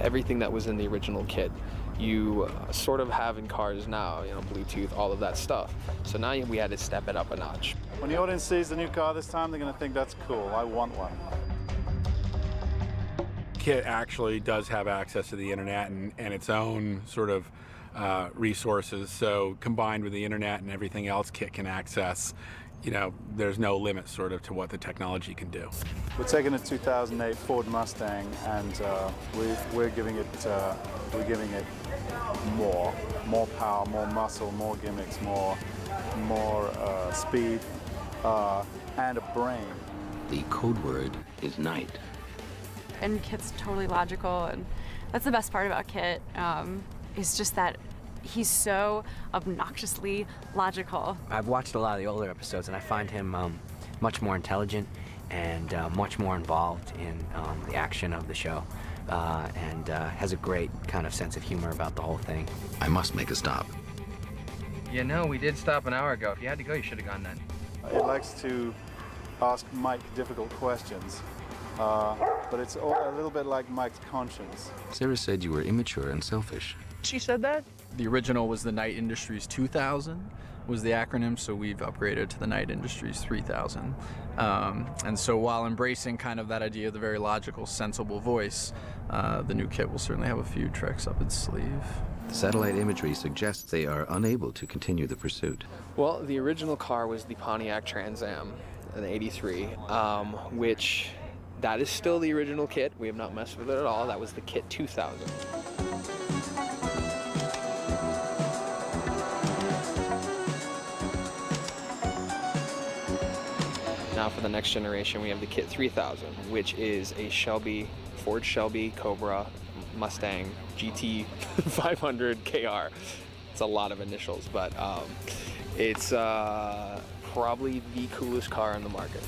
everything that was in the original kit, you sort of have in cars now, you know, Bluetooth, all of that stuff. So now we had to step it up a notch. When the audience sees the new car this time, they're going to think that's cool. I want one. KITT actually does have access to the internet and its own sort of resources. So combined with the internet and everything else KITT can access, you know, there's no limit sort of to what the technology can do. We're taking a 2008 Ford Mustang and we're giving it more power, more muscle, more gimmicks, more speed, and a brain. The code word is night. And KITT's totally logical, and that's the best part about KITT, is just that he's so obnoxiously logical. I've watched a lot of the older episodes, and I find him much more intelligent and much more involved in the action of the show, and has a great kind of sense of humor about the whole thing. I must make a stop. You know, we did stop an hour ago. If you had to go, you should have gone then. It likes to ask Mike difficult questions, but it's a little bit like Mike's conscience. Sarah said you were immature and selfish. She said that? The original was the Knight Industries 2000 was the acronym, so we've upgraded to the Knight Industries 3000. And so while embracing kind of that idea of the very logical, sensible voice, the new KITT will certainly have a few tricks up its sleeve. Satellite imagery suggests they are unable to continue the pursuit. Well, the original car was the Pontiac Trans Am, an '83, which that is still the original KITT. We have not messed with it at all. That was the KITT 2000. Now for the next generation, we have the KITT 3000, which is a Shelby, Ford Shelby Cobra Mustang GT 500 KR. It's a lot of initials, but it's probably the coolest car on the market.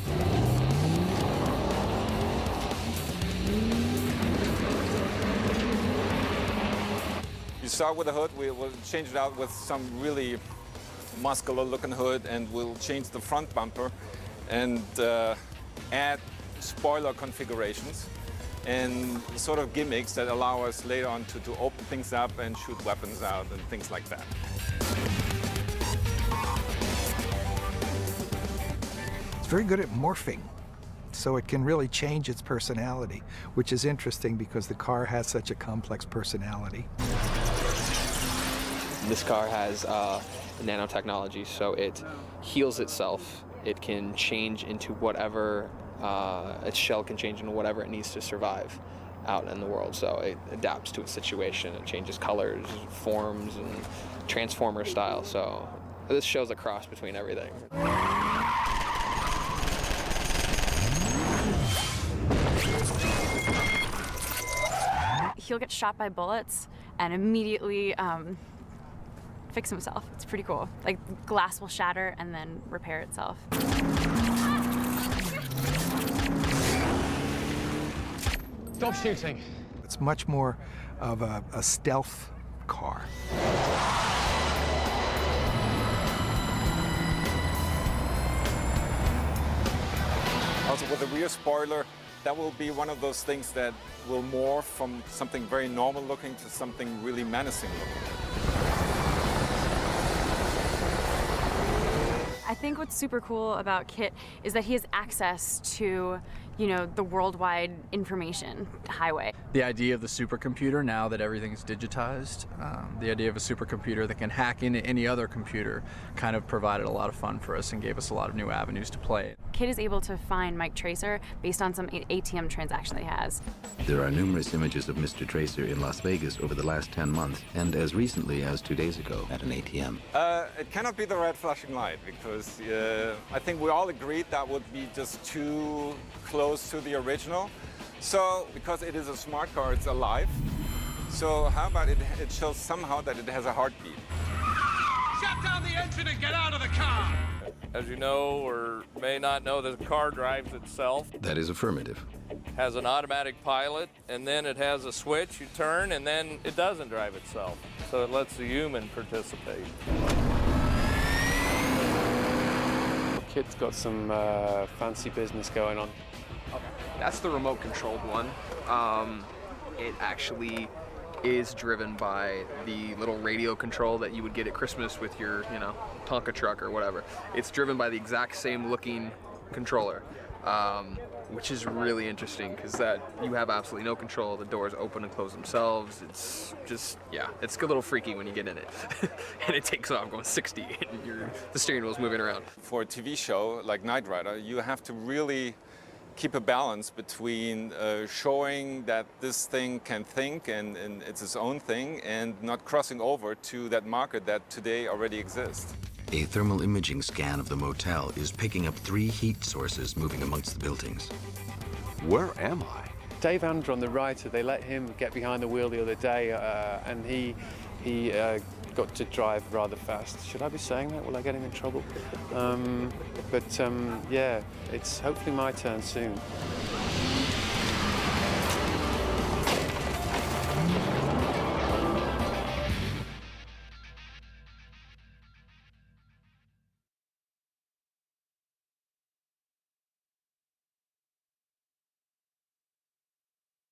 You start with the hood, we will change it out with some really muscular looking hood, and we'll change the front bumper and add spoiler configurations and sort of gimmicks that allow us later on to open things up and shoot weapons out and things like that. It's very good at morphing, so it can really change its personality, which is interesting because the car has such a complex personality. This car has nanotechnology, so it heals itself. It can change into whatever, its shell can change into whatever it needs to survive out in the world. So it adapts to its situation. It changes colors, forms, and transformer style. So this shows a cross between everything. He'll get shot by bullets and immediately fix himself. It's pretty cool. Like, glass will shatter and then repair itself. Stop shooting. It's much more of a stealth car. Also with the rear spoiler, that will be one of those things that will morph from something very normal looking to something really menacing looking. I think what's super cool about KITT is that he has access to, you know, the worldwide information highway. The idea of the supercomputer, now that everything's digitized, the idea of a supercomputer that can hack into any other computer kind of provided a lot of fun for us and gave us a lot of new avenues to play. KITT is able to find Mike Tracer based on some ATM transaction that he has. There are numerous images of Mr. Tracer in Las Vegas over the last 10 months, and as recently as 2 days ago at an ATM. It cannot be the red flashing light, because I think we all agreed that would be just too close to the original. So, because it is a smart car, it's alive. So how about it shows somehow that it has a heartbeat. Shut down the engine and get out of the car! As you know or may not know, the car drives itself. That is affirmative. Has an automatic pilot, and then it has a switch you turn, and then it doesn't drive itself. So it lets the human participate. KITT's got some fancy business going on. That's the remote-controlled one. it actually is driven by the little radio control that you would get at Christmas with your, you know, Tonka truck or whatever. It's driven by the exact same looking controller, which is really interesting because that you have absolutely no control. The doors open and close themselves. It's just, yeah, it's a little freaky when you get in it. And it takes off going 60 and the steering wheel's moving around. For a TV show like Knight Rider, you have to really keep a balance between showing that this thing can think and it's its own thing, and not crossing over to that market that today already exists. A thermal imaging scan of the motel is picking up 3 heat sources moving amongst the buildings. Where am I? Dave Andron, the writer, they let him get behind the wheel the other day, and he got to drive rather fast. Should I be saying that? Will I get him in trouble? Yeah, it's hopefully my turn soon.